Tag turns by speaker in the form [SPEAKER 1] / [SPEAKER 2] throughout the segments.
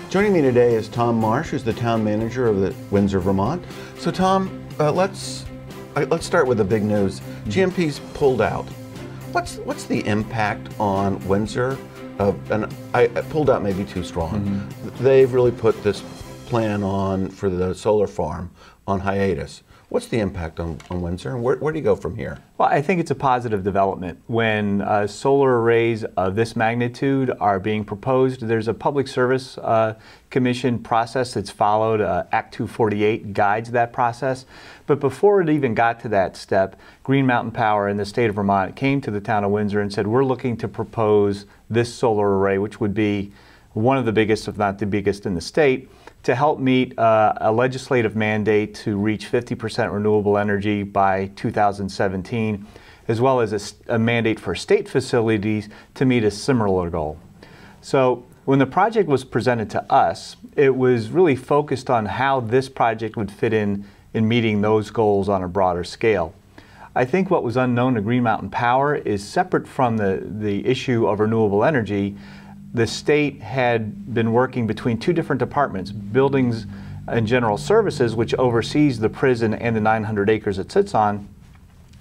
[SPEAKER 1] Joining me today is Tom Marsh, who's the town manager of the Windsor, Vermont. So Tom, let's start with the big news. GMP's pulled out. What's the impact on Windsor? And I pulled out maybe too strong. They've really put this plan on for the solar farm on hiatus. What's the impact on Windsor, and where do you go from here?
[SPEAKER 2] Well, I think it's a positive development. When solar arrays of this magnitude are being proposed, there's a Public Service Commission process that's followed. Act 248 guides that process. But before it even got to that step, Green Mountain Power in the state of Vermont came to the town of Windsor and said, we're looking to propose this solar array, which would be one of the biggest, if not the biggest in the state, to help meet a legislative mandate to reach 50% renewable energy by 2017, as well as a mandate for state facilities to meet a similar goal. So when the project was presented to us, it was really focused on how this project would fit in meeting those goals on a broader scale. I think what was unknown to Green Mountain Power is separate from the issue of renewable energy. The state had been working between two different departments, Buildings and General Services, which oversees the prison and the 900 acres it sits on,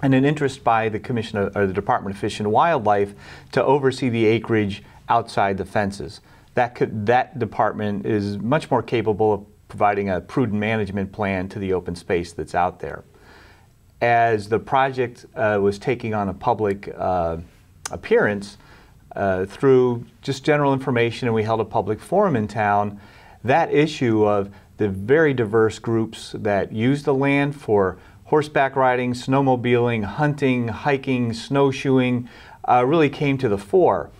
[SPEAKER 2] and an interest by the Commission or the Department of Fish and Wildlife to oversee the acreage outside the fences. That department is much more capable of providing a prudent management plan to the open space that's out there. As the project was taking on a public appearance, through just general information, and we held a public forum in town, that issue of the very diverse groups that use the land for horseback riding, snowmobiling, hunting, hiking, snowshoeing, really came to the fore.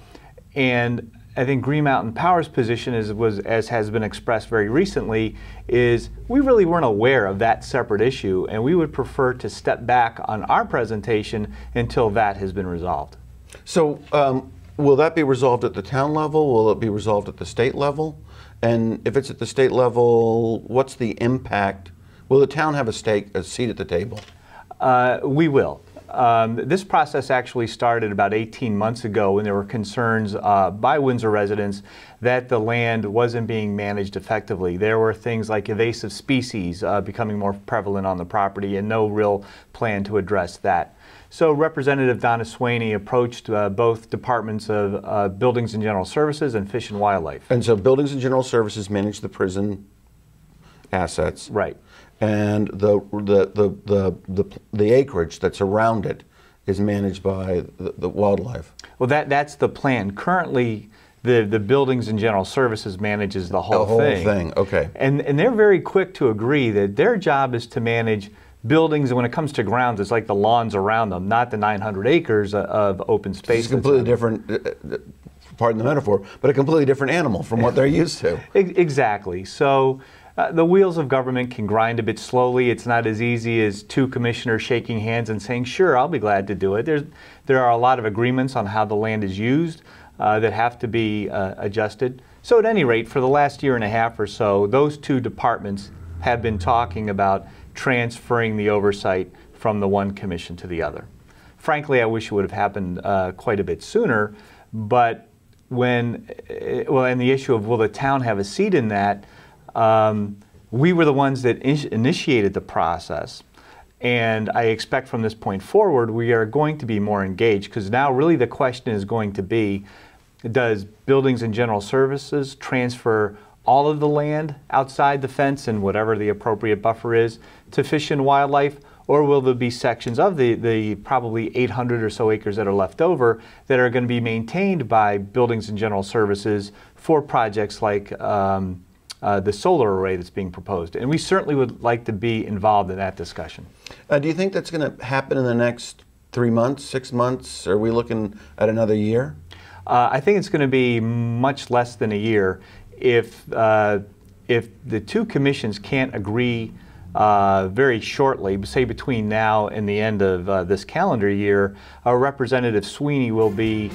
[SPEAKER 2] And I think Green Mountain Power's position as has been expressed very recently, is we really weren't aware of that separate issue, and we would prefer to step back on our presentation until that has been resolved.
[SPEAKER 1] So will that be resolved at the town level? Will it be resolved at the state level? And if it's at the state level, what's the impact? Will the town have a seat at the table?
[SPEAKER 2] We will. This process actually started about 18 months ago when there were concerns by Windsor residents that the land wasn't being managed effectively. There were things like invasive species becoming more prevalent on the property and no real plan to address that. So Representative Donna Swaney approached both departments of Buildings and General Services and Fish and Wildlife.
[SPEAKER 1] And so Buildings and General Services manage the prison assets.
[SPEAKER 2] Right.
[SPEAKER 1] And the acreage that's around it is managed by the wildlife.
[SPEAKER 2] Well, that's the plan. Currently, the Buildings and General Services manages the whole thing.
[SPEAKER 1] The whole thing, okay.
[SPEAKER 2] And they're very quick to agree that their job is to manage buildings, and when it comes to grounds, it's like the lawns around them, not the 900 acres of open space.
[SPEAKER 1] It's completely different, pardon the metaphor, but a completely different animal from what they're used to.
[SPEAKER 2] Exactly. So the wheels of government can grind a bit slowly. It's not as easy as two commissioners shaking hands and saying, sure, I'll be glad to do it. There are a lot of agreements on how the land is used that have to be adjusted. So at any rate, for the last year and a half or so, those two departments have been talking about transferring the oversight from the one commission to the other. Frankly, I wish it would have happened quite a bit sooner, but and the issue of will the town have a seat in that, we were the ones that initiated the process. And I expect from this point forward, we are going to be more engaged, because now really the question is going to be, does Buildings and General Services transfer all of the land outside the fence and whatever the appropriate buffer is to Fish and Wildlife, or will there be sections of the probably 800 or so acres that are left over that are going to be maintained by Buildings and General Services for projects like the solar array that's being proposed? And we certainly would like to be involved in that discussion.
[SPEAKER 1] Do you think that's going to happen in the next 3 months, 6 months? Are we looking at another year?
[SPEAKER 2] I think it's going to be much less than a year. If the two commissions can't agree very shortly, say between now and the end of this calendar year, Representative Sweeney will be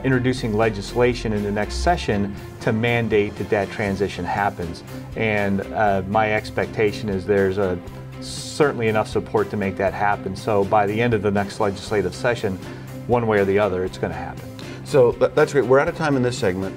[SPEAKER 2] introducing legislation in the next session to mandate that transition happens. And my expectation is there's certainly enough support to make that happen. So by the end of the next legislative session, one way or the other, it's going to happen.
[SPEAKER 1] So that's great. We're out of time in this segment.